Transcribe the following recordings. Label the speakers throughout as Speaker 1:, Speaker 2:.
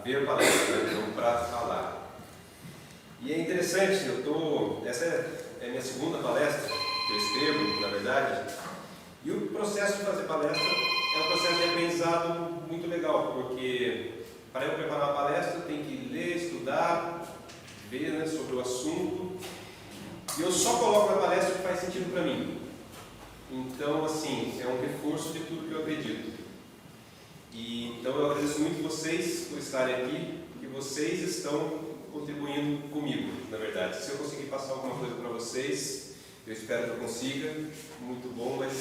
Speaker 1: ver palestra, né? Não para falar. E é interessante, essa é a minha segunda palestra que eu escrevo, na verdade, e o processo de fazer palestra é um processo de aprendizado muito legal, porque para eu preparar uma palestra eu tenho que ler, estudar, ver, né, sobre o assunto, e eu só coloco na palestra o que faz sentido para mim. Então, assim, é um reforço de tudo que eu acredito. E então eu agradeço muito vocês por estarem aqui, porque vocês estão contribuindo comigo, na verdade. Se eu conseguir passar alguma coisa para vocês, eu espero que eu consiga, muito bom, mas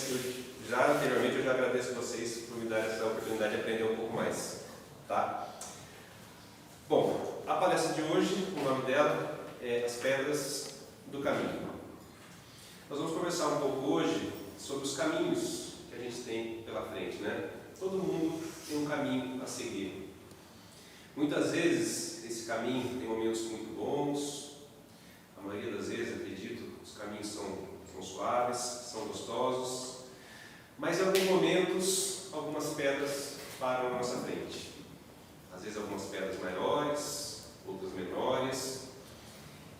Speaker 1: anteriormente eu já agradeço vocês por me dar essa oportunidade de aprender um pouco mais, tá? Bom, a palestra de hoje, o nome dela é As Pedras do Caminho. Nós vamos conversar um pouco hoje sobre os caminhos que a gente tem pela frente, né? Todo mundo tem um caminho a seguir. Muitas vezes esse caminho tem momentos muito bons, a maioria das vezes, acredito, os caminhos são suaves, são gostosos, mas em alguns momentos algumas pedras param na nossa frente. Às vezes algumas pedras maiores, outras menores,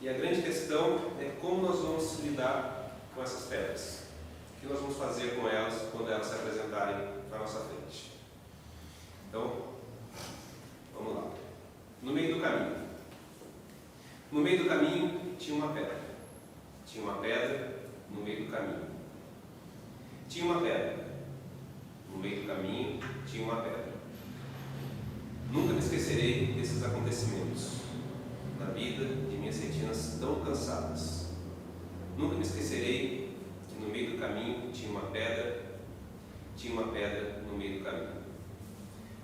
Speaker 1: e a grande questão é como nós vamos lidar com essas pedras. O que nós vamos fazer com elas quando elas se apresentarem na nossa frente. Então, vamos lá. No meio do caminho. No meio do caminho tinha uma pedra. Tinha uma pedra no meio do caminho. Tinha uma pedra. No meio do caminho tinha uma pedra. Nunca me esquecerei desses acontecimentos na vida de minhas retinas tão cansadas. Nunca me esquecerei que no meio do caminho tinha uma pedra no meio do caminho.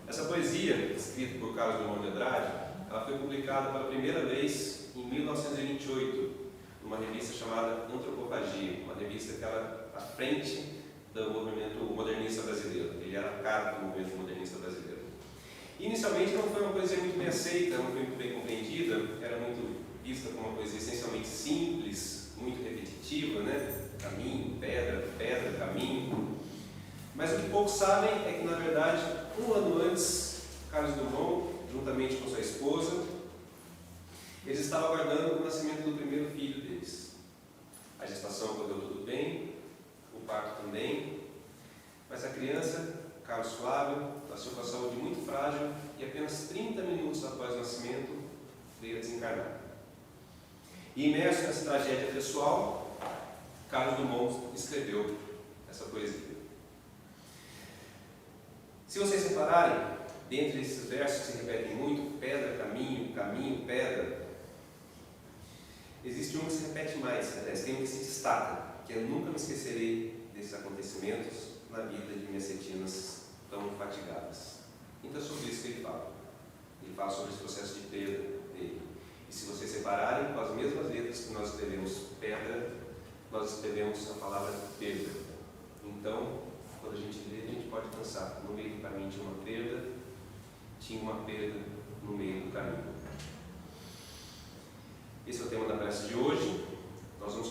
Speaker 1: Essa poesia, escrita por Carlos Drummond de Andrade, ela foi publicada pela primeira vez em 1928, numa revista chamada Antropofagia, uma revista que era à frente do movimento modernista brasileiro. Ele era a cara do movimento modernista brasileiro. Inicialmente não foi uma poesia muito bem aceita, não foi muito bem compreendida, era muito vista como uma poesia essencialmente simples, muito repetitiva, né? Caminho, pedra, pedra, caminho. Mas o que poucos sabem é que, na verdade, um ano antes, Carlos Drummond, juntamente com sua esposa, eles estavam aguardando o nascimento do primeiro filho deles. A gestação correu tudo bem, o parto também, mas a criança, Carlos Flávio, nasceu com a saúde muito frágil e apenas 30 minutos após o nascimento veio a desencarnar. E imerso nessa tragédia pessoal, Carlos Drummond escreveu essa poesia. Se vocês repararem, dentre esses versos que se repetem muito, pedra, caminho, caminho, pedra, existe um que se repete mais, aliás, tem um que se destaca, que eu nunca me esquecerei desses acontecimentos na vida de minhas retinas tão fatigadas. Então é sobre isso que ele fala. Ele fala sobre esse processo de perda dele. E se vocês separarem, com as mesmas letras que nós escrevemos pedra, nós escrevemos a palavra perda. Então, quando a gente lê, a gente pode pensar, no meio do caminho tinha uma perda no meio do caminho. Esse é o tema da palestra de hoje. Nós vamos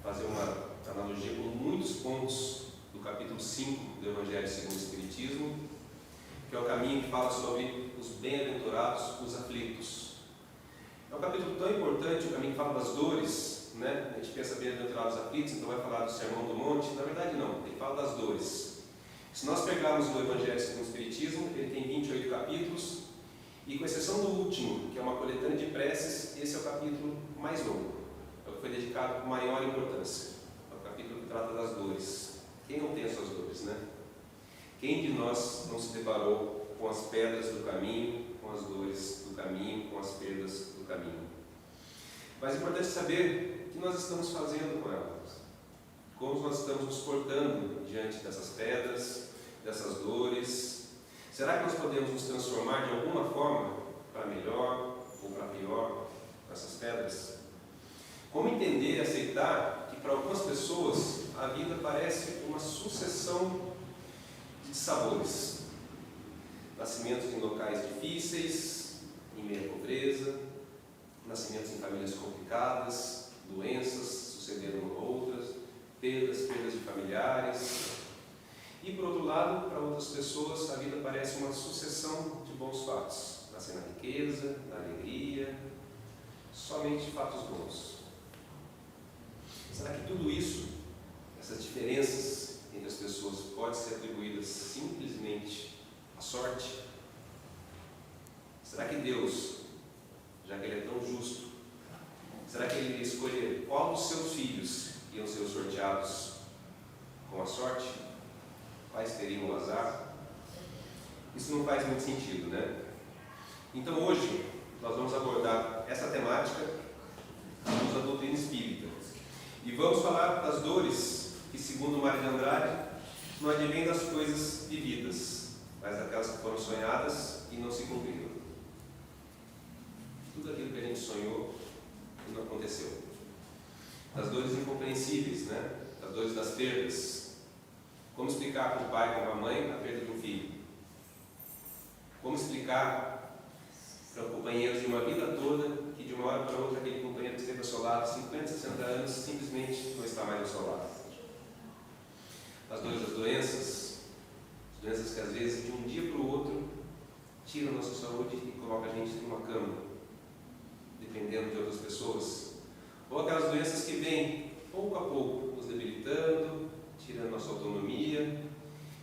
Speaker 1: fazer uma analogia com muitos pontos do capítulo 5 do Evangelho segundo o Espiritismo, que é o caminho que fala sobre os bem-aventurados, os aflitos. É um capítulo tão importante, o caminho que fala das dores, né? A gente pensa bem-aventurados os aflitos, então vai falar do Sermão do Monte. Na verdade não, ele fala das dores. Se nós pegarmos o Evangelho segundo o Espiritismo, ele tem 28 capítulos, e com exceção do último, que é uma coletânea de preces, esse é o capítulo mais longo, é o que foi dedicado com maior importância. É o capítulo que trata das dores. Quem não tem as suas dores, né? Quem de nós não se deparou com as pedras do caminho, com as dores do caminho, com as perdas do caminho? Mas é importante saber o que nós estamos fazendo com elas. Como nós estamos nos portando diante dessas pedras, dessas dores. Será que nós podemos nos transformar de alguma forma para melhor ou para pior com essas pedras? Como entender e aceitar que para algumas pessoas a vida parece uma sucessão de sabores? Nascimentos em locais difíceis, em meia pobreza, nascimentos em famílias complicadas, doenças sucedendo uma outras, perdas de familiares. E por outro lado, para outras pessoas, a vida parece uma sucessão de bons fatos. nascer na riqueza, na alegria, somente fatos bons. Será que tudo isso, essas diferenças entre as pessoas, podem ser atribuídas simplesmente à sorte? Será que Deus, já que Ele é tão justo, será que Ele iria escolher qual dos seus filhos iam ser sorteados com a sorte? Quais teriam o azar? Isso não faz muito sentido, né? Então hoje nós vamos abordar essa temática à luz da doutrina espírita. E vamos falar das dores que, segundo Mário de Andrade, não advêm das coisas vividas, mas daquelas que foram sonhadas e não se cumpriram. Tudo aquilo que a gente sonhou e não aconteceu. Das dores incompreensíveis, né? Das dores das perdas. Como explicar para o pai, para a mãe, a perda de um filho? Como explicar para companheiros de uma vida toda que de uma hora para outra aquele companheiro que esteve ao seu lado 50, 60 anos simplesmente não está mais ao seu lado? As dores das doenças, as doenças que às vezes de um dia para o outro tiram a nossa saúde e colocam a gente numa cama, dependendo de outras pessoas. Ou aquelas doenças que vêm pouco a pouco nos debilitando, tirando nossa autonomia,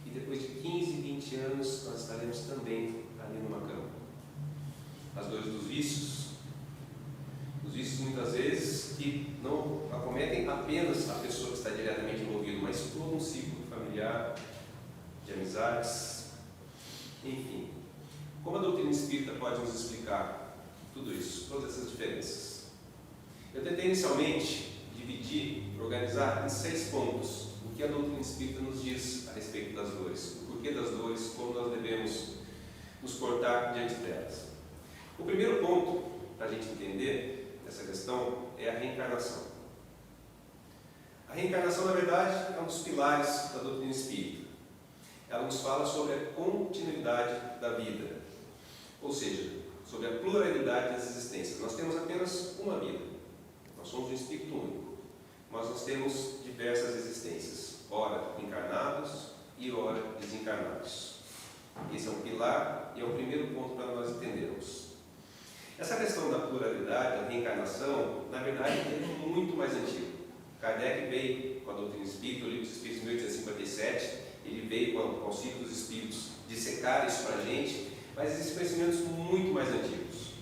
Speaker 1: e depois de 15, 20 anos nós estaremos também ali numa cama. As dores dos vícios. Os vícios muitas vezes que não acometem apenas a pessoa que está diretamente envolvida, mas todo um ciclo familiar, de amizades, enfim. Como a doutrina espírita pode nos explicar tudo isso, todas essas diferenças? Eu tentei inicialmente dividir, organizar em 6 pontos o que a doutrina espírita nos diz a respeito das dores, o porquê das dores, como nós devemos nos portar diante delas. O primeiro ponto para a gente entender essa questão é a reencarnação. A reencarnação, na verdade, é um dos pilares da doutrina espírita. Ela nos fala sobre a continuidade da vida, ou seja, sobre a pluralidade das existências. Nós temos apenas uma vida, nós somos um espírito único, mas nós temos diversas existências, ora encarnados e ora desencarnados. Esse é um pilar e é o primeiro ponto para nós entendermos. Essa questão da pluralidade, da reencarnação, na verdade é muito mais antigo. Kardec veio com a doutrina espírita, o livro dos Espíritos, em 1857, ele veio com o Auxílio dos Espíritos dissecar isso para a gente, mas existem conhecimentos muito mais antigos.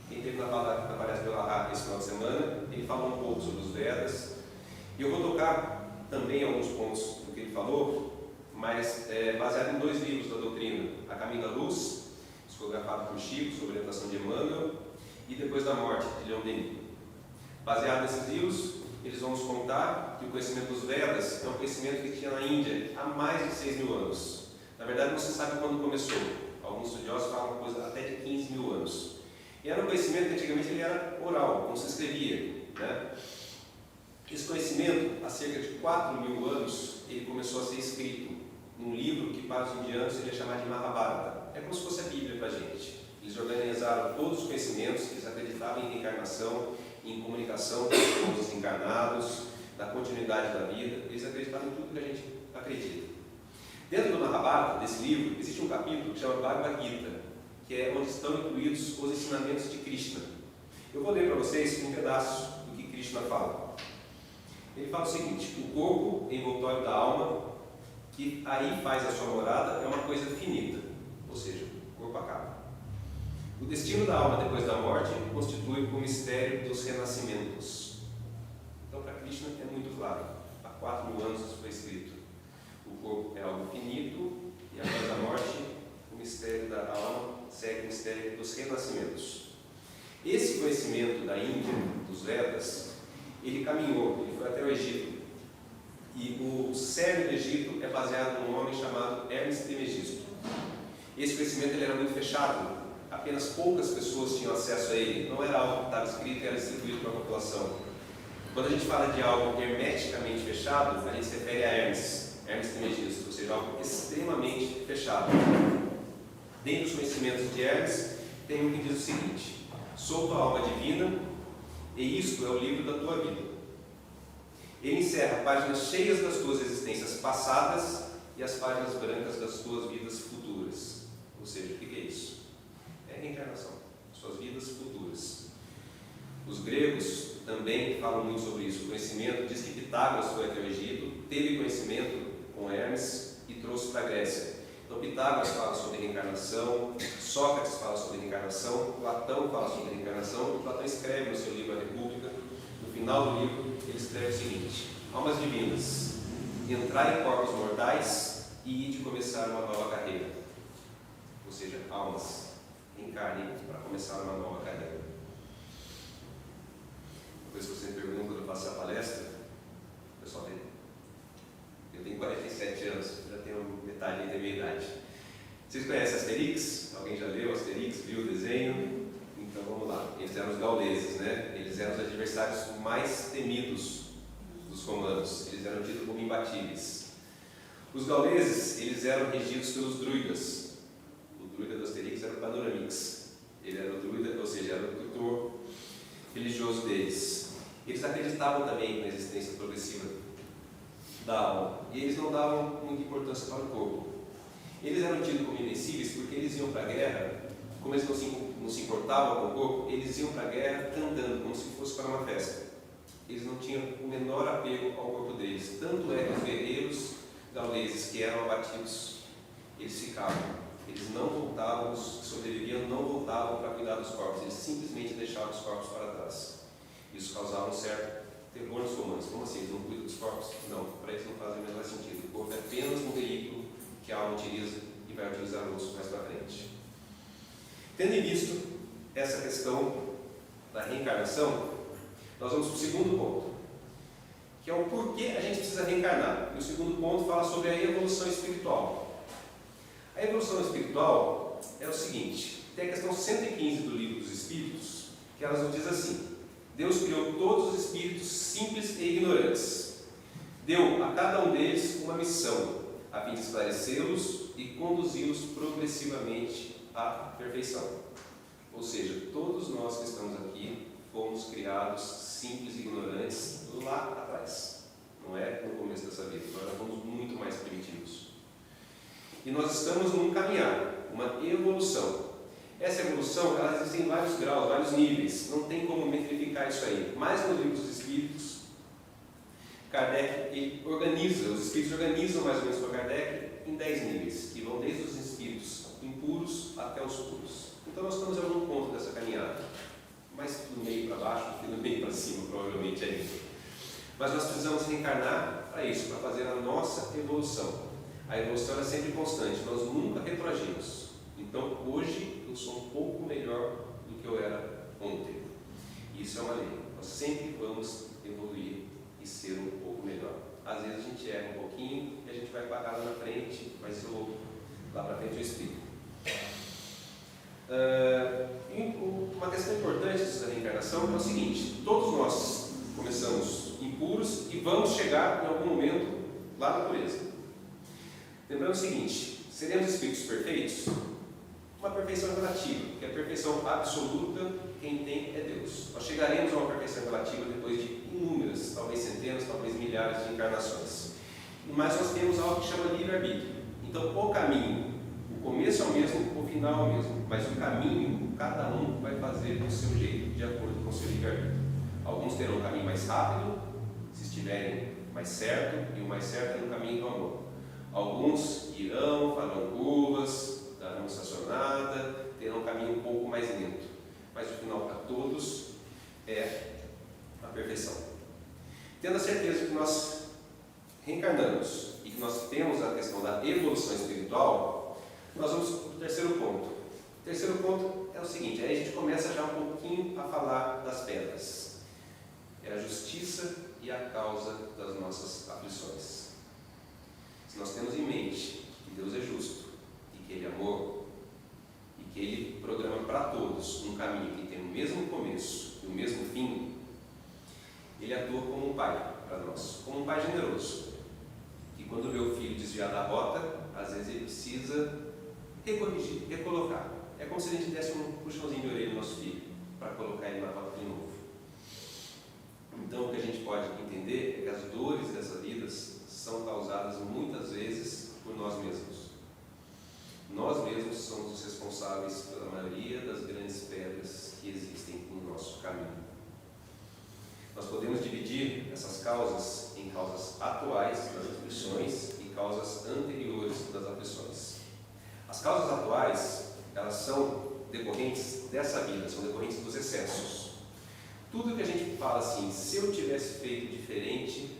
Speaker 1: Quem teve na palestra pela rádio esse final de semana, ele falou um pouco sobre os Vedas, e eu vou tocar também alguns pontos do que ele falou, mas baseado em 2 livros da doutrina, A Caminho da Luz, psicografado por Chico, sob orientação de Emmanuel, e Depois da Morte, de Leon Denis. Baseado nesses livros, eles vão nos contar que o conhecimento dos Vedas é um conhecimento que tinha na Índia há mais de 6.000 anos. Na verdade, não se sabe quando começou. Alguns estudiosos falam coisa até de 15.000 anos. E era um conhecimento que antigamente ele era oral, não se escrevia, né? Esse conhecimento, há cerca de 4.000 anos, ele começou a ser escrito num livro que para os indianos seria chamado de Mahabharata. É como se fosse a Bíblia para a gente. Eles organizaram todos os conhecimentos, eles acreditavam em reencarnação, em comunicação com os encarnados, na continuidade da vida, eles acreditavam em tudo que a gente acredita. Dentro do Mahabharata, desse livro, existe um capítulo que chama Bhagavad Gita, que é onde estão incluídos os ensinamentos de Krishna. Eu vou ler para vocês um pedaço do que Krishna fala. Ele fala o seguinte: o corpo envoltório da alma, que aí faz a sua morada, é uma coisa finita, ou seja, o corpo acaba. O destino da alma depois da morte constitui o mistério dos renascimentos. Então, para Krishna é muito claro. Há 4.000 anos isso foi escrito. O corpo é algo finito e após a morte o mistério da alma segue o mistério dos renascimentos. Esse conhecimento da Índia, dos Vedas, ele caminhou, ele foi até o Egito. E o cerne do Egito é baseado num homem chamado Hermes Trismegisto. Esse conhecimento ele era muito fechado. Apenas poucas pessoas tinham acesso a ele, não era algo que estava escrito e era distribuído para a população. Quando a gente fala de algo hermeticamente fechado, a gente se refere a Hermes Trismegisto, ou seja, algo extremamente fechado. Dentre os conhecimentos de Hermes, tem um que diz o seguinte: sou tua alma divina e isto é o livro da tua vida. Ele encerra páginas cheias das tuas existências passadas e as páginas brancas das tuas vidas futuras. Ou seja, o que é isso? É a é reencarnação, suas vidas futuras. Os gregos também falam muito sobre isso. O conhecimento, diz que Pitágoras foi até o Egito, teve conhecimento com Hermes e trouxe para a Grécia. Então Pitágoras fala sobre reencarnação, Sócrates fala sobre reencarnação, Platão fala sobre reencarnação, e Platão escreve no seu livro A República, no final do livro, ele escreve o seguinte: almas divinas, entrar em corpos mortais e de começar uma nova carreira. Ou seja, almas, reencarnem para começar uma nova carreira. Depois que você me pergunta quando eu faço a palestra, o pessoal tem. Eu tenho 47 anos, já tenho metade da minha idade. Vocês conhecem Asterix? Alguém já leu Asterix, viu o desenho? Então vamos lá. Eles eram os gauleses, né? Eles eram os adversários mais temidos dos romanos. Eles eram tidos como imbatíveis. Os gauleses, eles eram regidos pelos druidas. O druida do Asterix era o Panoramix. Ele era o druida, ou seja, era o tutor religioso deles. Eles acreditavam também na existência progressiva da alma. E eles não davam muita importância para o corpo. Eles eram tidos como invencíveis porque eles iam para a guerra, como eles não se importavam com o corpo, eles iam para a guerra cantando, como se fosse para uma festa. Eles não tinham o menor apego ao corpo deles. Tanto é que os guerreiros gauleses que eram abatidos, eles ficavam. Eles não voltavam, os que sobreviviam não voltavam para cuidar dos corpos, eles simplesmente deixavam os corpos para trás. Isso causava um certo terror nos romanos. Como assim? Eles não cuidam dos corpos? Não, para eles não faz o menor sentido. O corpo é apenas um veículo que a alma utiliza e vai utilizar outros mais para frente. Tendo em vista essa questão da reencarnação, nós vamos para o segundo ponto, que é o porquê a gente precisa reencarnar. E o segundo ponto fala sobre a evolução espiritual. A evolução espiritual é o seguinte: tem a questão 115 do Livro dos Espíritos, que ela nos diz assim: Deus criou todos os espíritos simples e ignorantes. Deu a cada um deles uma missão, a fim de esclarecê-los e conduzi-los progressivamente à perfeição. Ou seja, todos nós que estamos aqui fomos criados simples e ignorantes lá atrás. Não é no começo dessa vida, nós fomos muito mais primitivos. E nós estamos num caminhar, uma evolução. Essa evolução, ela existe em vários graus, vários níveis, não tem como metrificar isso aí. Mas no Livro dos Espíritos, Kardec ele organiza, os espíritos organizam mais ou menos para Kardec em 10 níveis, que vão desde os espíritos impuros até os puros. Então nós estamos em algum ponto dessa caminhada, mais do meio para baixo do que do meio para cima, provavelmente ainda. Mas nós precisamos reencarnar para isso, para fazer a nossa evolução. A evolução é sempre constante, nós nunca retroagimos. Então hoje eu sou um pouco melhor do que eu era ontem. Isso é uma lei. Nós sempre vamos evoluir e ser um pouco melhor. Às vezes a gente erra um pouquinho e a gente vai parar lá na frente, mas isso lá para frente eu explico. Uma questão importante da reencarnação é o seguinte: todos nós começamos impuros e vamos chegar em algum momento lá na pureza. Lembrando o seguinte: seremos espíritos perfeitos? Uma perfeição relativa, porque a perfeição absoluta, quem tem é Deus. Nós chegaremos a uma perfeição relativa depois de inúmeras, talvez centenas, talvez milhares de encarnações. Mas nós temos algo que chama livre-arbítrio. Então, o caminho, o começo é o mesmo, o final é o mesmo, mas o caminho, cada um vai fazer do seu jeito, de acordo com o seu livre-arbítrio. Alguns terão um caminho mais rápido, se estiverem mais certo, e o mais certo é no caminho do amor. Alguns irão, farão curvas, darão estacionada, terão um caminho um pouco mais lento. Mas o final para todos é a perfeição. Tendo a certeza que nós reencarnamos e que nós temos a questão da evolução espiritual, nós vamos para o terceiro ponto. O terceiro ponto é o seguinte: aí a gente começa já um pouquinho a falar das pedras. É a justiça e a causa das nossas aflições. Se nós temos em mente que Deus é justo e que Ele é amor e que Ele programa para todos um caminho que tem o mesmo começo e o mesmo fim, Ele atua como um pai para nós, como um pai generoso, que quando vê o filho desviar da rota, às vezes ele precisa recorrigir, recolocar. É como se a gente desse um puxãozinho de orelha no nosso filho para colocar ele na rota de novo. Então o que a gente pode entender é que as dores dessas vidas são causadas muitas vezes por nós mesmos. Nós mesmos somos os responsáveis pela maioria das causas em causas atuais das aflições e causas anteriores das aflições. As causas atuais, elas são decorrentes dessa vida, são decorrentes dos excessos. Tudo que a gente fala assim, se eu tivesse feito diferente,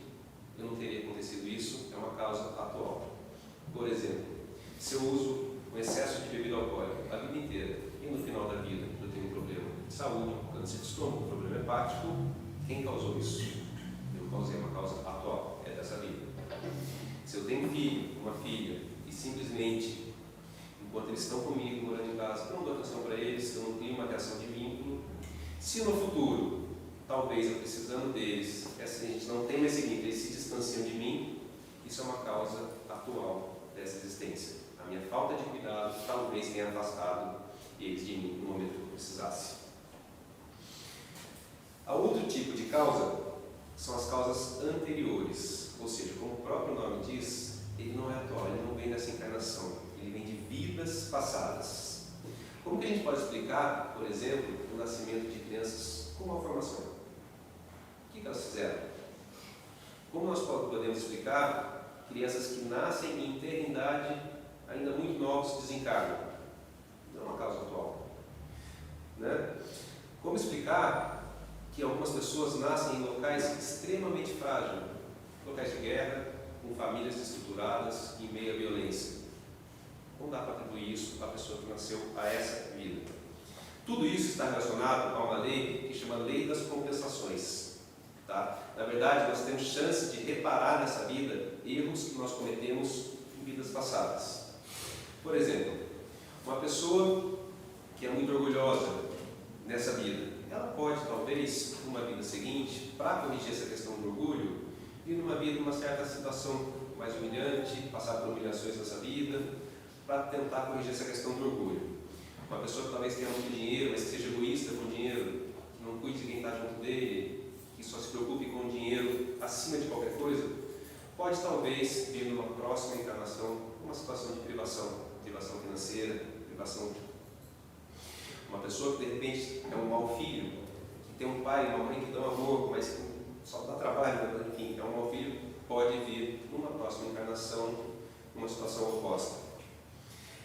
Speaker 1: eu não teria acontecido isso, é uma causa atual. Por exemplo, se eu uso um excesso de bebida alcoólica a vida inteira e no final da vida eu tenho um problema de saúde, câncer de estômago, problema hepático, quem causou isso? Eu causei uma causa atual, é dessa vida. Se eu tenho um filho, uma filha, e simplesmente, enquanto eles estão comigo, morando em casa, eu não dou atenção para eles, eu não tenho uma relação de vínculo, se no futuro, talvez eu precisando deles, a gente não tem mais seguinte, eles se distanciam de mim, isso é uma causa atual dessa existência. A minha falta de cuidado talvez tenha afastado eles de mim no momento que eu precisasse. A outro tipo de causa são as causas anteriores, ou seja, como o próprio nome diz, ele não é atual, ele não vem dessa encarnação, ele vem de vidas passadas. Como que a gente pode explicar, por exemplo, o nascimento de crianças com malformação? O que elas fizeram? Como nós podemos explicar crianças que nascem e em ter idade ainda muito novos desencarnam? Não é uma causa atual. Né? Como explicar que algumas pessoas nascem em locais extremamente frágeis, locais de guerra, com famílias desestruturadas, em meio à violência? Não dá para atribuir isso à pessoa que nasceu a essa vida. Tudo isso está relacionado a uma lei que chama Lei das Compensações. Tá? Na verdade, nós temos chance de reparar nessa vida erros que nós cometemos em vidas passadas. Por exemplo, uma pessoa que é muito orgulhosa nessa vida, ela pode, talvez, numa vida seguinte, para corrigir essa questão do orgulho, vir numa vida, numa certa situação mais humilhante, passar por humilhações nessa vida, para tentar corrigir essa questão do orgulho. Uma pessoa que talvez tenha muito dinheiro, mas que seja egoísta com o dinheiro, que não cuide de quem está junto dele, que só se preocupe com o dinheiro acima de qualquer coisa, pode talvez vir numa próxima encarnação uma situação de privação financeira, privação. Uma pessoa que de repente é um mau filho, que tem um pai e uma mãe que dão amor, mas que só dá trabalho, enfim, é um mau filho, pode vir numa próxima encarnação uma situação oposta.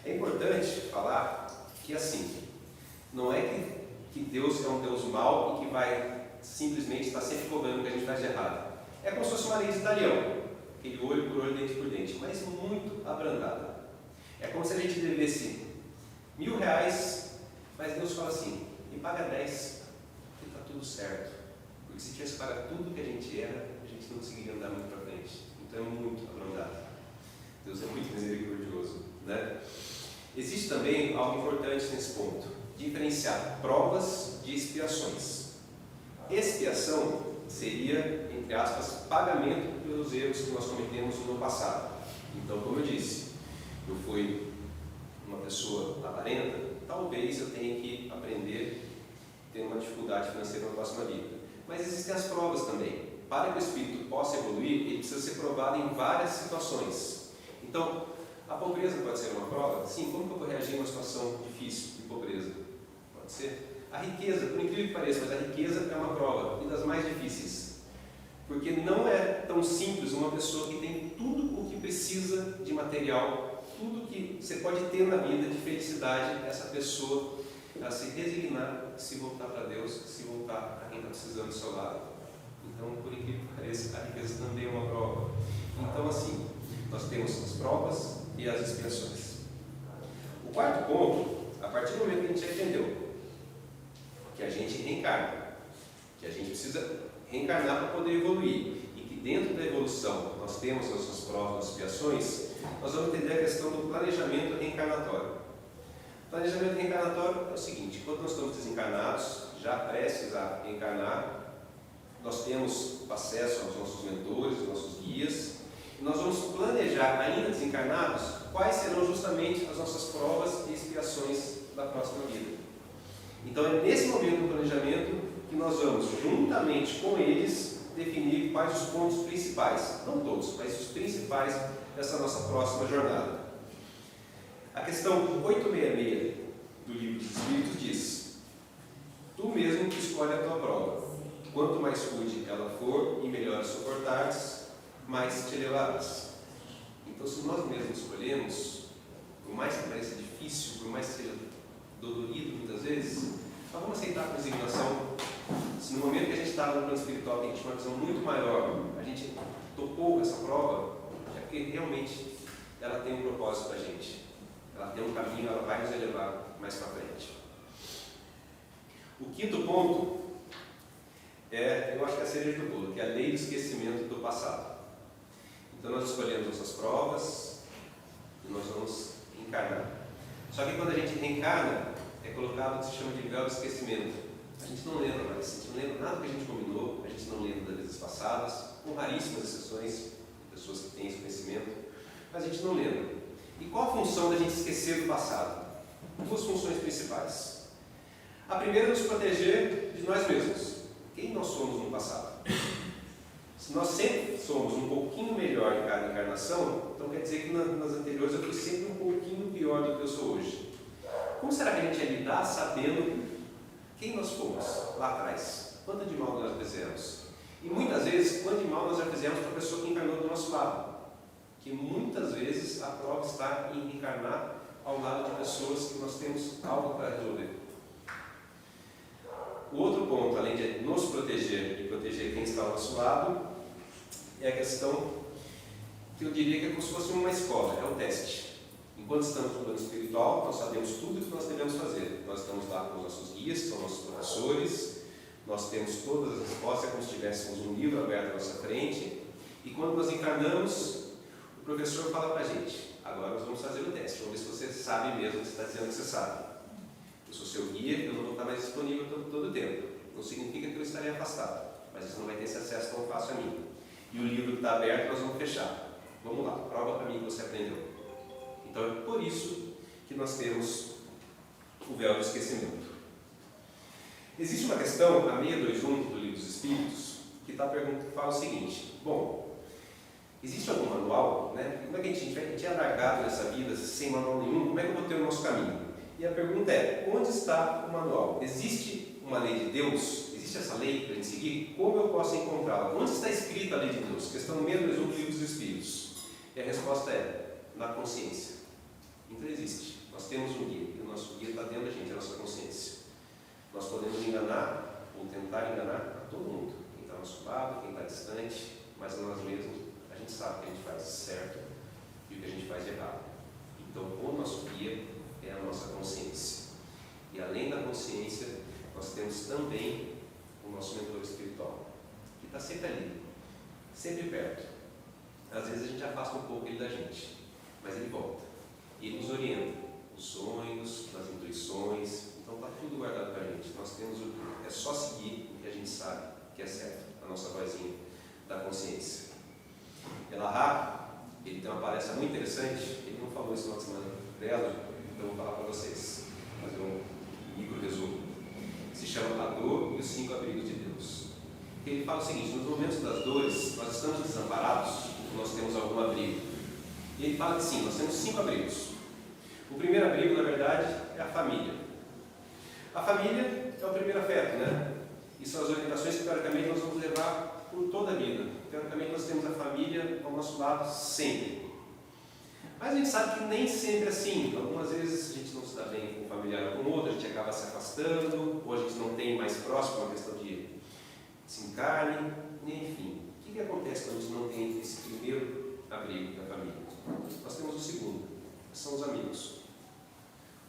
Speaker 1: É importante falar que assim, não é que Deus é um Deus mau e que vai simplesmente estar sempre cobrando o que a gente faz de errado. É como se fosse uma lei de Italião, aquele olho por olho, dente por dente, mas muito abrandada. É como se a gente devesse R$1.000, mas Deus fala assim, me paga 10, que está tudo certo. Porque se tivesse pagar tudo que a gente erra, a gente não conseguiria andar muito para frente. Então é muito abrandado. Deus é muito misericordioso, né? Existe também algo importante nesse ponto, diferenciar provas de expiações. Expiação seria, entre aspas, pagamento pelos erros que nós cometemos no passado. Então, como eu disse, eu fui uma pessoa avarenta, talvez eu tenha que aprender a ter uma dificuldade financeira na próxima vida. Mas existem as provas também. Para que o espírito possa evoluir, ele precisa ser provado em várias situações. Então, a pobreza pode ser uma prova? Sim, como que eu vou reagir a uma situação difícil de pobreza? Pode ser. A riqueza, por incrível que pareça, mas a riqueza é uma prova, e das mais difíceis. Porque não é tão simples uma pessoa que tem tudo o que precisa de material, tudo que você pode ter na vida de felicidade, essa pessoa a se resignar, se voltar para Deus, se voltar para quem está precisando do seu lado. Então, por incrível que pareça, a riqueza também é uma prova. Então, assim, nós temos as provas e as expiações. O quarto ponto, a partir do momento que a gente já entendeu que a gente reencarna, que a gente precisa reencarnar para poder evoluir, e que dentro da evolução nós temos as nossas provas e expiações, nós vamos entender a questão do planejamento reencarnatório. O planejamento reencarnatório é o seguinte: quando nós estamos desencarnados, já prestes a reencarnar, nós temos acesso aos nossos mentores, aos nossos guias, e nós vamos planejar, ainda desencarnados, quais serão justamente as nossas provas e expiações da próxima vida. Então é nesse momento do planejamento que nós vamos, juntamente com eles, definir quais os pontos principais, não todos, mas os principais dessa nossa próxima jornada. A questão 866 do Livro dos Espíritos diz: tu mesmo escolhe a tua prova. quanto mais rude ela for e melhor a suportares, mais te elevarás. Então, se nós mesmos escolhemos, por mais que pareça difícil, por mais que seja dolorido muitas vezes, nós vamos aceitar com resignação. Se no momento que a gente está no plano espiritual, que a gente tem uma visão muito maior, a gente topou essa prova, é porque realmente ela tem um propósito para a gente. Ela tem um caminho, ela vai nos elevar mais para frente. O quinto ponto é, eu acho que é a cereja do bolo, que é a lei do esquecimento do passado. Então nós escolhemos nossas provas e nós vamos encarnar. Só que quando a gente reencarna, é colocado o que se chama de véu do esquecimento. A gente não lembra mais, a gente não lembra nada que a gente combinou, a gente não lembra das vezes passadas, com raríssimas exceções, pessoas que têm esse conhecimento, mas a gente não lembra. E qual a função da gente esquecer do passado? Duas funções principais. A primeira é nos proteger de nós mesmos. Quem nós somos no passado? Se nós sempre somos um pouquinho melhor em cada encarnação, então quer dizer que nas anteriores eu fui sempre um pouquinho pior do que eu sou hoje. Como será que a gente ia lidar sabendo quem nós fomos lá atrás? Quanto de mal nós fizemos? E muitas vezes, quanto de mal nós já fizemos para a pessoa que encarnou do nosso lado? Que muitas vezes a prova está em encarnar ao lado de pessoas que nós temos algo para resolver. O outro ponto, além de nos proteger e proteger quem está ao nosso lado, é a questão que eu diria que é como se fosse uma escola, é o teste. Enquanto estamos no plano espiritual, nós sabemos tudo o que nós devemos fazer. Nós estamos lá com os nossos guias, que são nossos professores, nós temos todas as respostas, é como se tivéssemos um livro aberto à nossa frente, e quando nós encarnamos, o professor fala para a gente: agora nós vamos fazer o teste, vamos ver se você sabe mesmo o que você está dizendo que você sabe. Eu sou seu guia, eu não vou estar mais disponível todo o tempo. Não significa que eu estarei afastado, mas você não vai ter esse acesso tão fácil a mim. E o livro que está aberto, nós vamos fechar. Vamos lá, prova para mim que você aprendeu. Então é por isso que nós temos o véu do esquecimento. Existe uma questão, a 621 do Livro dos Espíritos, que fala o seguinte: bom, existe algum manual, né? Como é que a gente é largado nessa vida sem manual nenhum? Como é que eu vou ter o nosso caminho? E a pergunta é: onde está o manual? Existe uma lei de Deus? Existe essa lei para a gente seguir? Como eu posso encontrá-la? Onde está escrita a lei de Deus? Questão 621 do Livro dos Espíritos. E a resposta é: na consciência. Então existe. Nós temos um guia, e o nosso guia está dentro da gente, a nossa consciência. Nós podemos enganar, ou tentar enganar a todo mundo. Quem está ao nosso lado, quem está distante, mas nós mesmos, a gente sabe o que a gente faz certo e o que a gente faz de errado. Então, o nosso guia é a nossa consciência. E além da consciência, nós temos também o nosso mentor espiritual, que está sempre ali, sempre perto. Às vezes a gente afasta um pouco ele da gente, mas ele volta. E ele nos orienta, os sonhos, nas intuições. Então está tudo guardado para a gente. Nós temos é só seguir o que a gente sabe que é certo, a nossa vozinha da consciência. Elahá, ele tem uma palestra muito interessante. Ele não falou isso na semana dela, então eu vou falar para vocês, fazer um micro resumo. Se chama A Dor e os 5 Abrigos de Deus. Ele fala o seguinte: nos momentos das dores, nós estamos desamparados, nós temos algum abrigo. E ele fala que sim, nós temos 5 abrigos. O primeiro abrigo, na verdade, é a família. A família é o primeiro afeto, né? E são as orientações que, teoricamente, nós vamos levar por toda a vida. Teoricamente, nós temos a família ao nosso lado sempre. Mas a gente sabe que nem sempre é assim. Algumas vezes a gente não se dá bem com um familiar ou com outro, a gente acaba se afastando, ou a gente não tem mais próximo uma questão de desencarne, enfim. O que acontece quando a gente não tem esse primeiro abrigo da família? Nós temos o segundo, que são os amigos.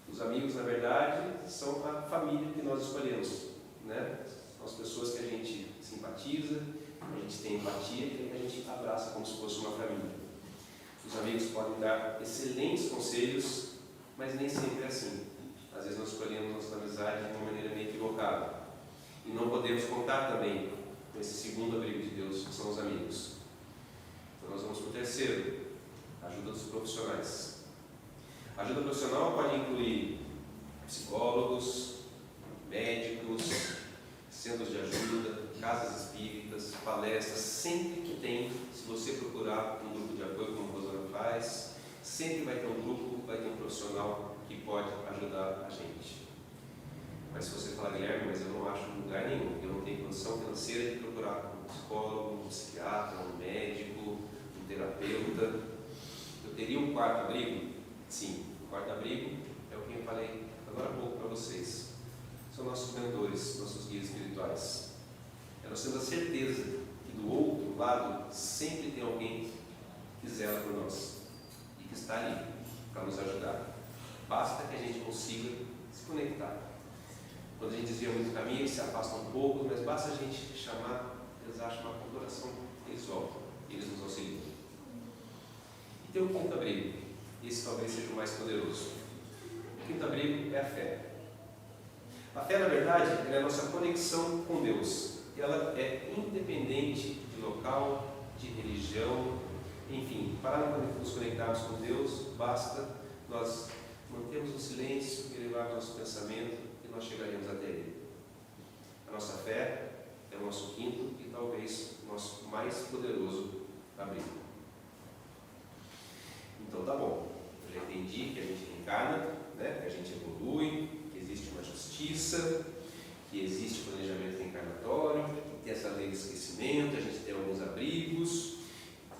Speaker 1: Os amigos, na verdade, são a família que nós escolhemos, né? São as pessoas que a gente simpatiza, a gente tem empatia e que a gente abraça como se fosse uma família. Os amigos podem dar excelentes conselhos, mas nem sempre é assim. Às vezes nós escolhemos nossa amizade de uma maneira meio equivocada. E não podemos contar também com esse segundo abrigo de Deus, que são os amigos. Então nós vamos para o terceiro, a ajuda dos profissionais. A ajuda profissional pode incluir psicólogos, médicos, centros de ajuda, casas espíritas, palestras. Sempre que tem, se você procurar um grupo de apoio, como a Rosana faz, sempre vai ter um grupo, vai ter um profissional que pode ajudar a gente. Mas se você falar, Guilherme, mas eu não acho lugar nenhum, eu não tenho condição financeira de procurar um psicólogo, um psiquiatra, um médico, um terapeuta, eu teria um quarto-abrigo? Sim, o quarto-abrigo é o que eu falei agora há pouco para vocês. São nossos mentores, nossos guias espirituais. Nós temos a certeza que do outro lado sempre tem alguém que zela por nós e que está ali para nos ajudar. Basta que a gente consiga se conectar. Quando a gente desvia muito caminho, eles se afastam um pouco, mas basta a gente chamar, eles acham uma colaboração, eles voltam, eles nos auxiliam. E tem o quinto abrigo, esse talvez seja o mais poderoso. O quinto abrigo é a fé. A fé, na verdade, é a nossa conexão com Deus. Ela é independente de local, de religião, enfim, para nos conectarmos com Deus, basta nós mantermos o silêncio e elevar nosso pensamento e nós chegaremos até Ele. A nossa fé é o nosso quinto e talvez o nosso mais poderoso abrigo. Então tá bom, eu já entendi que a gente reencarna, né? Que a gente evolui, que existe uma justiça, que existe planejamento reencarnatório, que tem essa lei de esquecimento, a gente tem alguns abrigos.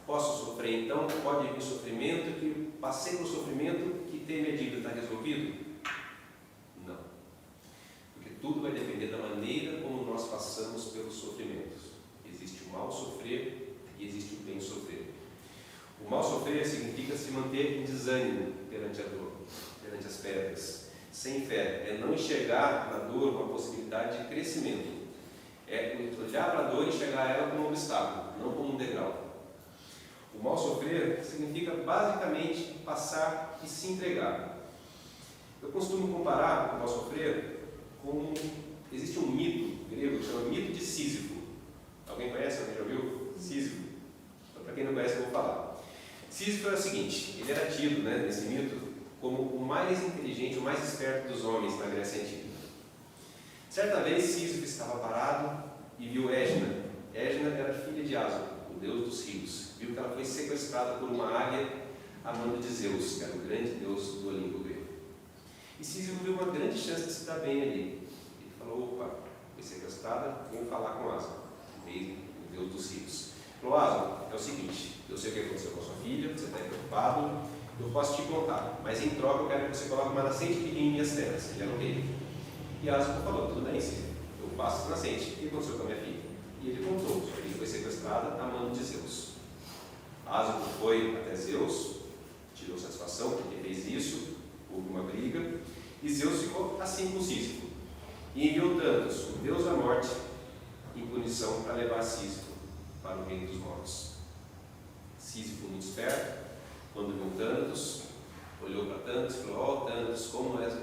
Speaker 1: Posso sofrer então? Pode vir sofrimento, que passei por sofrimento, que tem minha dívida, está resolvido? Não. Porque tudo vai depender da maneira como nós passamos pelos sofrimentos. Existe o mal sofrer e existe o bem sofrer. O mal sofrer significa se manter em desânimo perante a dor, perante as pedras, sem fé. É não enxergar na dor uma possibilidade de crescimento. É olhar para a dor e enxergar ela como um obstáculo, não como um degrau. O mal sofrer significa basicamente passar e se entregar. Eu costumo comparar o mal sofrer com... Existe um mito grego que chama mito de Sísifo. Alguém conhece? Alguém já ouviu? Sísifo. Então, para quem não conhece, eu vou falar. Sísifo era o seguinte, ele era tido, nesse mito, como o mais inteligente, o mais esperto dos homens na Grécia Antiga. Certa vez, Sísifo estava parado e viu Égina. Égina era filha de Asop, o deus dos rios. Viu que ela foi sequestrada por uma águia a mando de Zeus, que era o grande deus do Olimpo grego. E Sísifo viu uma grande chance de se dar bem ali. Ele falou, opa, foi sequestrada, vou falar com Asop, o deus dos rios. Ele falou, Asop, é o seguinte, eu sei o que aconteceu com a sua filha, você está preocupado, eu posso te contar, mas em troca eu quero que você coloque uma nascente de rio em minhas terras. Ele era ok. E Asop falou, tudo bem, Sísifo, eu faço essa nascente. O que aconteceu com a minha filha? E ele contou, sua filha foi sequestrada a mando de Zeus. Asop foi até Zeus, tirou satisfação porque fez isso, houve uma briga, e Zeus ficou assim com Sísifo. E enviou Tânatos, o deus da morte, em punição para levar Sísifo para o reino dos mortos. Sísifo, muito esperto, quando viu Tânatos, olhou para Tânatos e falou, ó Tânatos, como és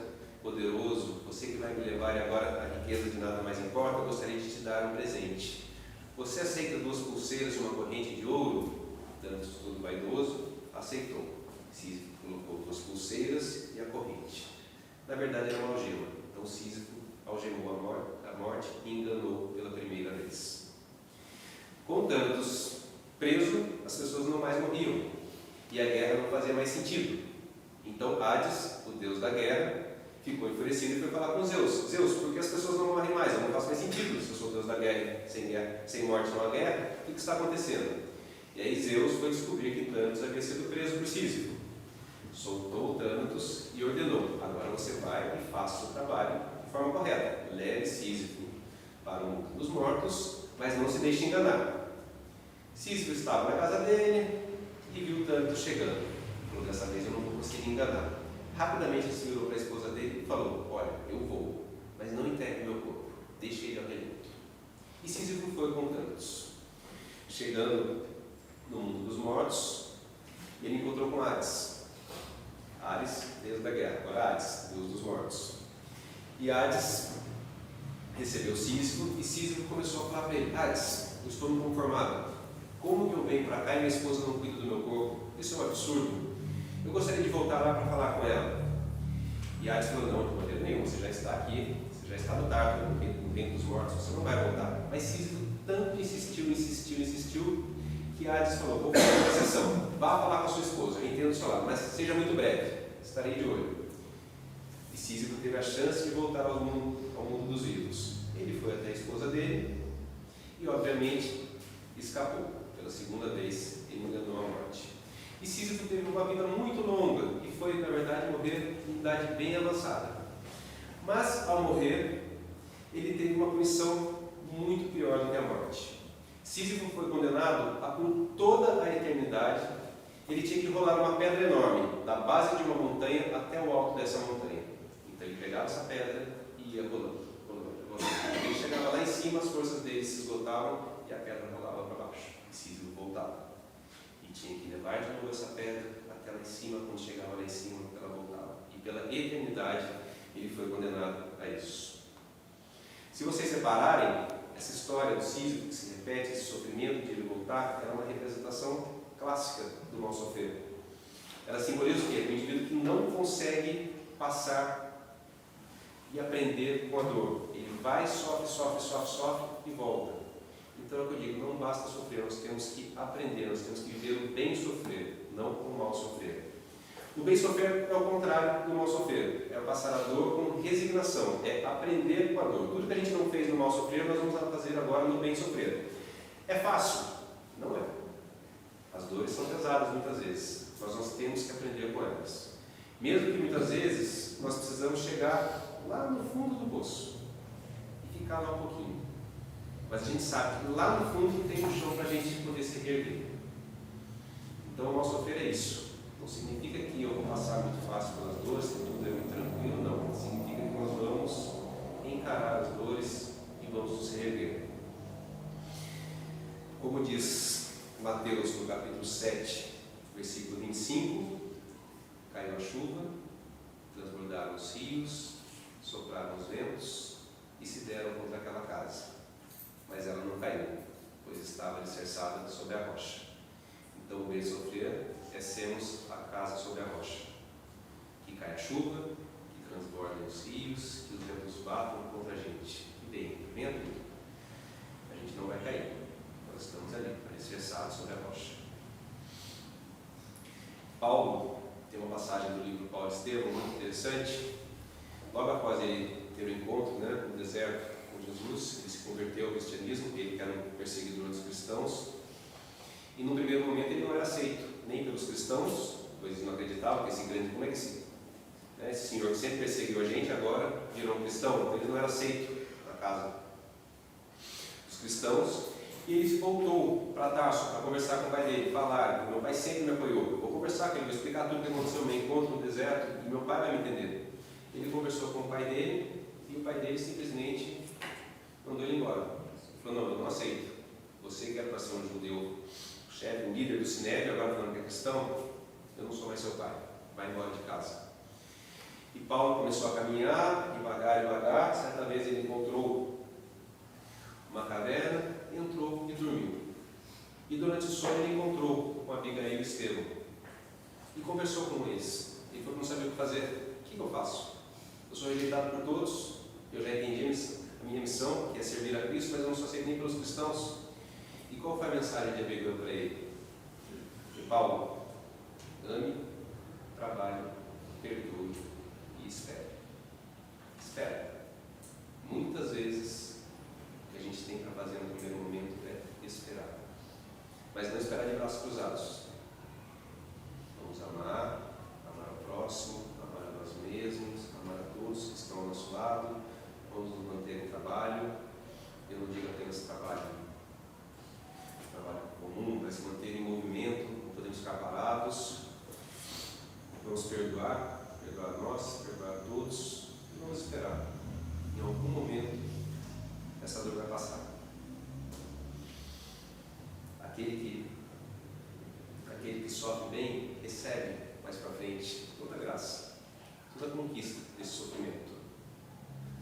Speaker 1: poderoso, você que vai me levar e agora a riqueza de nada mais importa, eu gostaria de te dar um presente. Você aceita 2 pulseiras e uma corrente de ouro? Tânatos, todo vaidoso, aceitou. Sísifo colocou 2 pulseiras e a corrente. Na verdade era uma algema. Então Sísifo algemou a morte e enganou pela primeira vez. Com Tânatos preso, as pessoas não mais morriam e a guerra não fazia mais sentido. Então Hades, o deus da guerra, ficou enfurecido e foi falar com Zeus. Zeus, por que as pessoas não morrem mais? Eu não faço mais sentido. Se eu sou o deus da guerra, sem morte não há guerra, o que está acontecendo? E aí Zeus foi descobrir que Tânatos havia sido preso por Sísifo. Soltou Tânatos e ordenou, agora você vai e faça o seu trabalho de forma correta. Leve Sísifo para o mundo dos mortos, mas não se deixe enganar. Sísifo estava na casa dele e viu Tânatos chegando. Falou, dessa vez eu não vou conseguir enganar. Rapidamente ele se virou para a esposa dele e falou, olha, eu vou, mas não enterre meu corpo, deixe ele ao relento. E Sísifo foi com Tânatos. Chegando no mundo dos mortos, ele encontrou com Hades. Hades, deus da guerra, agora Hades, deus dos mortos. E Hades recebeu Sísifo e Sísifo começou a falar para ele, Hades, eu estou inconformado. Como que eu venho para cá e minha esposa não cuida do meu corpo? Isso é um absurdo. Eu gostaria de voltar lá para falar com ela. E Hades falou, não, de maneira nenhuma, você já está aqui, você já está no Tártaro, no reino dos mortos, você não vai voltar. Mas Sísifo tanto insistiu, que Hades falou, vou fazer uma exceção, vá falar com a sua esposa, eu entendo o seu lado, mas seja muito breve, estarei de olho. E Sísifo teve a chance de voltar ao mundo dos vivos. Ele foi até a esposa dele e, obviamente, escapou. Pela segunda vez, ele enganou a morte. E Sísifo teve uma vida muito longa e foi, na verdade, morrer em idade bem avançada. Mas, ao morrer, ele teve uma punição muito pior do que a morte. Sísifo foi condenado a, por toda a eternidade, ele tinha que rolar uma pedra enorme, da base de uma montanha até o alto dessa montanha. Então ele pegava essa pedra e ia rolando. Ele chegava lá em cima, as forças dele se esgotavam e a pedra rolava para baixo. E Sísifo voltava. E tinha que levar de novo essa pedra até lá em cima, quando chegava lá em cima, ela voltava. E pela eternidade, ele foi condenado a isso. Se vocês separarem, essa história do Sísifo que se repete, esse sofrimento de ele voltar, era uma representação clássica do mal sofrer. Ela simboliza o quê? O indivíduo que não consegue passar e aprender com a dor. Ele vai, sofre e volta. Então é o que eu digo, não basta sofrer, nós temos que aprender, nós temos que viver o bem sofrer, não o mal sofrer. O bem sofrer é o contrário do mal sofrer, é passar a dor com resignação, é aprender com a dor. Tudo que a gente não fez no mal sofrer, nós vamos fazer agora no bem sofrer. É fácil? Não é. As dores são pesadas muitas vezes, mas nós temos que aprender com elas. Mesmo que muitas vezes nós precisamos chegar lá no fundo do poço e ficar lá um pouquinho. Mas a gente sabe que lá no fundo tem um chão para a gente poder se reerguer. Então o mal sofrer é isso. Não significa que eu vou passar muito fácil pelas dores, que tudo é muito tranquilo, não. Significa que nós vamos encarar as dores e vamos nos reerguer. Como diz Mateus no capítulo 7, versículo 25, caiu a chuva, transbordaram os rios, sopraram os ventos e se deram contra aquela casa. Mas ela não caiu, pois estava alicerçada sobre a rocha. Então o bem sofrer é sermos a casa sobre a rocha. Que cai a chuva, que transbordem os rios, que os ventos batam contra a gente. Que bem, vento, a gente não vai cair. Nós estamos ali, alicerçados sobre a rocha. Paulo tem uma passagem do livro Paulo e Estevão muito interessante. Logo após ele ter o encontro no deserto com Jesus, ele se converteu ao cristianismo, ele que era um perseguidor dos cristãos. E no primeiro momento ele não era aceito, nem pelos cristãos, pois eles não acreditavam que esse grande, como é que esse senhor que sempre perseguiu a gente, agora virou um cristão. Então ele não era aceito na casa dos cristãos. E ele voltou para Tarso para conversar com o pai dele, falar: meu pai sempre me apoiou, vou conversar com ele, vou explicar tudo o que aconteceu no meu encontro no deserto, e meu pai vai me entender. Ele conversou com o pai dele, e o pai dele simplesmente mandou ele embora. Ele falou: não, eu não aceito. Você que era para ser um judeu, chefe, um líder do Sinédrio, agora falando que é cristão, eu não sou mais seu pai, vai embora de casa. E Paulo começou a caminhar, devagar, certa vez ele encontrou uma caverna, entrou e dormiu. E durante o sono ele encontrou com Abigail e Estevão e conversou com eles. Ele falou: não sabia o que fazer, o que eu faço? Eu sou rejeitado por todos, eu já entendi a minha missão, que é servir a Cristo, mas eu não sou aceito nem pelos cristãos. E qual foi a mensagem de Abigail para ele? De Paulo: ame, trabalhe, perdoe e espere. Espera. Muitas vezes o que a gente tem para fazer no primeiro momento é esperar. Mas não esperar de braços cruzados. Vamos amar ao próximo, amar a nós mesmos, amar a todos que estão ao nosso lado. Vamos nos manter em trabalho. Eu não digo apenas trabalho comum, mas se manter em movimento, não podemos ficar parados. Vamos perdoar nós, perdoar todos, e vamos esperar. Em algum momento, essa dor vai passar. Aquele que sofre bem, recebe mais para frente toda a graça, toda a conquista desse sofrimento.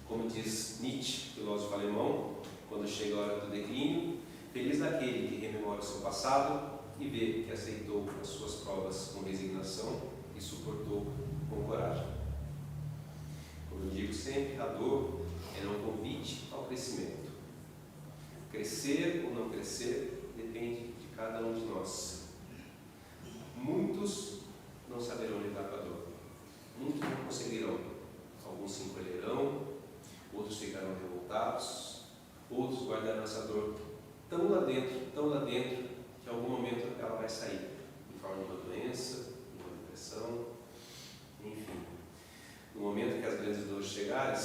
Speaker 1: Como diz Nietzsche, filósofo alemão, quando chega a hora do declínio: feliz daquele que rememora o seu passado e vê que aceitou as suas provas com resignação e suportou com coragem. Como eu digo sempre, a dor é um convite ao crescimento. Crescer ou não crescer depende de cada um de nós. Muitos não saberão lidar com a dor. Muitos não conseguirão. Alguns se encolherão, outros ficarão revoltados, outros guardarão essa dor tão lá dentro, que em algum momento ela vai sair, em forma de uma doença, de uma depressão, enfim. No momento que as grandes dores chegarem,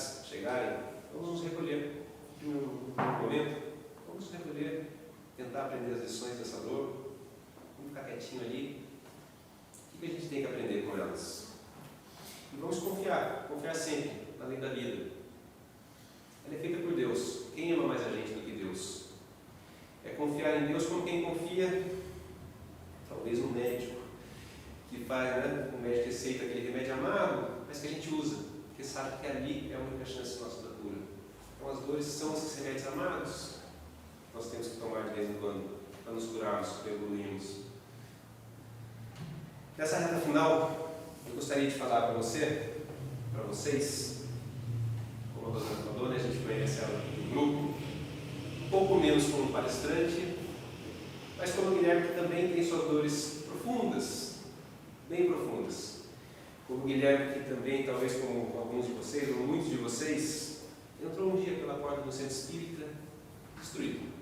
Speaker 1: vamos nos recolher. No momento, vamos nos recolher, tentar aprender as lições dessa dor, vamos ficar quietinho ali. O que a gente tem que aprender com elas? E vamos confiar sempre na lei da vida. Ela é feita por Deus. Quem ama mais a gente do que Deus? É confiar em Deus como quem confia, talvez, no médico, que faz, o médico receita aquele remédio amargo, mas que a gente usa, porque sabe que ali é a única chance nossa da cura. Então as dores são esses remédios amargos, nós temos que tomar de vez em quando, para nos curarmos, para evoluirmos. Nessa reta final, eu gostaria de falar para vocês, como a Rosana falou, a gente conhece ela no grupo, um pouco menos como palestrante, mas como o Guilherme, que também tem suas dores profundas, bem profundas. Como o Guilherme, que também, talvez como alguns de vocês, ou muitos de vocês, entrou um dia pela porta do centro espírita, destruído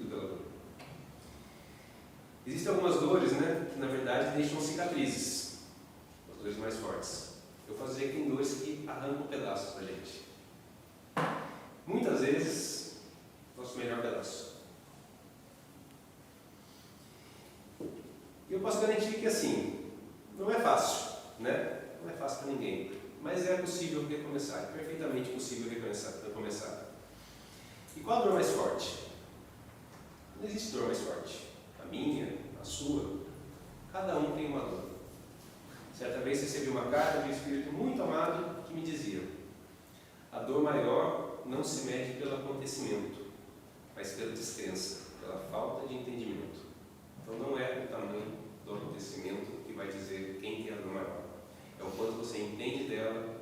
Speaker 1: pela dor. Existem algumas dores, que na verdade deixam cicatrizes, as dores mais fortes. Eu posso dizer que tem dores que arrancam pedaços da gente. Muitas vezes, nosso melhor pedaço. E eu posso garantir que assim, não é fácil, Não é fácil para ninguém, mas é possível recomeçar, é perfeitamente possível recomeçar. E qual a dor mais forte? Não existe dor mais forte. A minha, a sua, cada um tem uma dor. Certa vez recebi uma carta de um espírito muito amado que me dizia: a dor maior não se mede pelo acontecimento, mas pela descrença, pela falta de entendimento. Então não é o tamanho do acontecimento que vai dizer quem tem a dor maior. É o quanto você entende dela,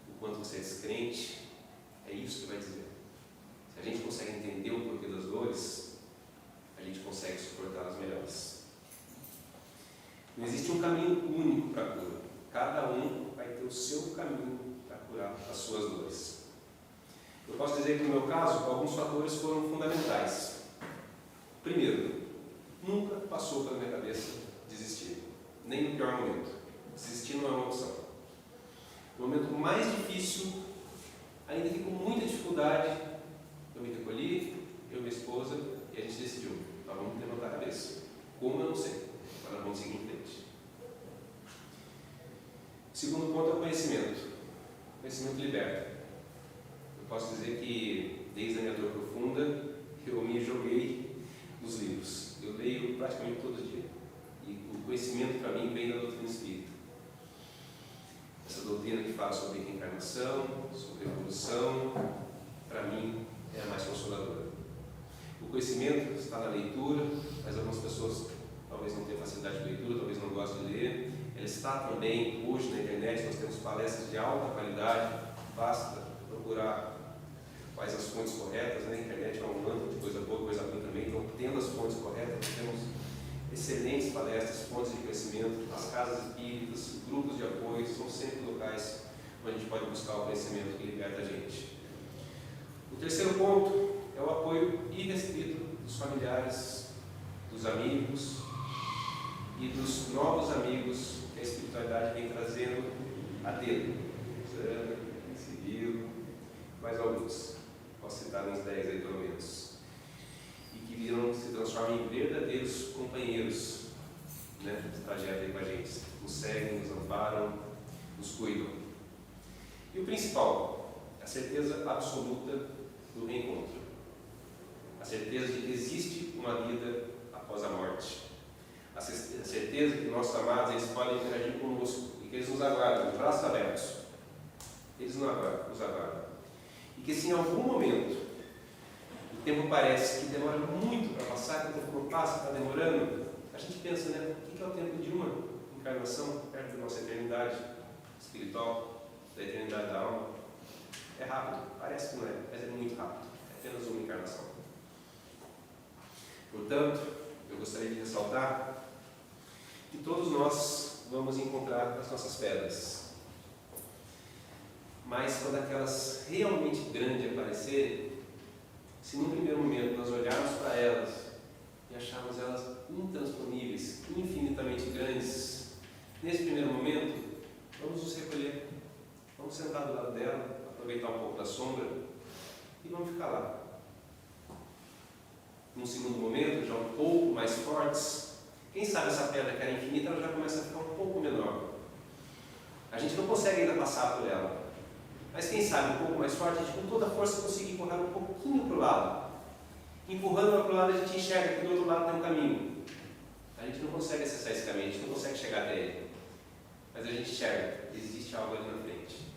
Speaker 1: o quanto você é descrente, é isso que vai dizer. Se a gente consegue entender o porquê das dores, a gente consegue suportá-las melhores. Não existe um caminho único para a cura. Cada um vai ter o seu caminho para curar as suas dores. Eu posso dizer que no meu caso, alguns fatores foram fundamentais. Primeiro, nunca passou pela minha cabeça desistir, nem no pior momento. Desistir não é uma opção. No momento mais difícil, ainda que com muita dificuldade, eu me recolhi, eu e minha esposa, e a gente decidiu: nós vamos levantar a cabeça. Como eu não sei, mas nós vamos seguir em frente. O segundo ponto é o conhecimento. O conhecimento liberta. Eu posso dizer que, desde a minha dor profunda, eu me joguei nos livros. Eu leio praticamente todo dia. E o conhecimento, para mim, vem da doutrina espírita. Essa doutrina que fala sobre reencarnação, sobre evolução, para mim, é a mais consoladora. O conhecimento está na leitura, mas algumas pessoas talvez não tenham facilidade de leitura, talvez não gostem de ler. Ele está também, hoje na internet, nós temos palestras de alta qualidade, basta procurar quais as fontes corretas, na internet é um manto de coisa boa, coisa ruim também, então tendo as fontes corretas, nós temos excelentes palestras, fontes de conhecimento, as casas espíritas, grupos de apoio, são sempre locais onde a gente pode buscar o conhecimento que liberta a gente. O terceiro ponto é o apoio irrestrito dos familiares, dos amigos e dos novos amigos que a espiritualidade vem trazendo a dedo. Sandra, Cirilo, mais alguns. Posso citar uns 10 aí pelo menos. E que viram se transformar em verdadeiros companheiros nesse trajeto aí com a gente. Nos seguem, nos amparam, nos cuidam. E o principal, a certeza absoluta do reencontro. A certeza de que existe uma vida após a morte. A certeza que nossos amados eles podem interagir conosco e que eles nos aguardam, de braços abertos. Eles nos aguardam. E que se em algum momento o tempo parece que demora muito para passar, que o tempo não passa, está demorando, a gente pensa, o que é o tempo de uma encarnação perto da nossa eternidade espiritual, da eternidade da alma? É rápido, parece que não é, mas é muito rápido. É apenas uma encarnação. Portanto, eu gostaria de ressaltar que todos nós vamos encontrar as nossas pedras. Mas quando aquelas realmente grandes aparecerem, se no primeiro momento nós olharmos para elas e acharmos elas intransponíveis, infinitamente grandes, nesse primeiro momento, vamos nos recolher, vamos sentar do lado dela, aproveitar um pouco da sombra e vamos ficar lá. Num segundo momento, já um pouco mais fortes, quem sabe essa pedra que era infinita, ela já começa a ficar um pouco menor. A gente não consegue ainda passar por ela, mas quem sabe um pouco mais forte, a gente com toda a força consegue empurrar um pouquinho para o lado. Empurrando ela para o lado, a gente enxerga que do outro lado tem um caminho. A gente não consegue acessar esse caminho, a gente não consegue chegar até ele. Mas a gente enxerga, existe algo ali na frente.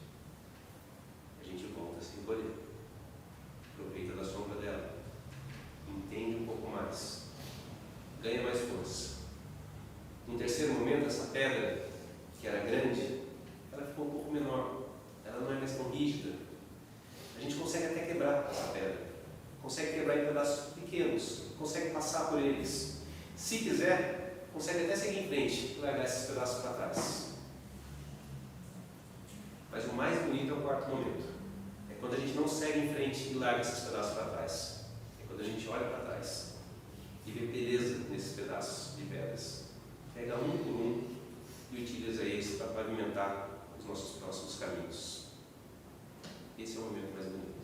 Speaker 1: A gente volta a se recolher. Aproveita da sombra dela. Entende um pouco mais. Ganha mais força. Num terceiro momento, essa pedra, que era grande, ela ficou um pouco menor. Ela não é mais tão rígida. A gente consegue até quebrar essa pedra. Consegue quebrar em pedaços pequenos. Consegue passar por eles. Se quiser, consegue até seguir em frente e largar esses pedaços para trás. Mas o mais bonito é o quarto momento. É quando a gente não segue em frente e larga esses pedaços para trás. É quando a gente olha para trás e vê beleza nesses pedaços de pedras. Pega um por um e utiliza eles para pavimentar os nossos próximos caminhos. Esse é o momento mais bonito.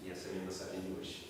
Speaker 1: E essa é a minha mensagem de hoje.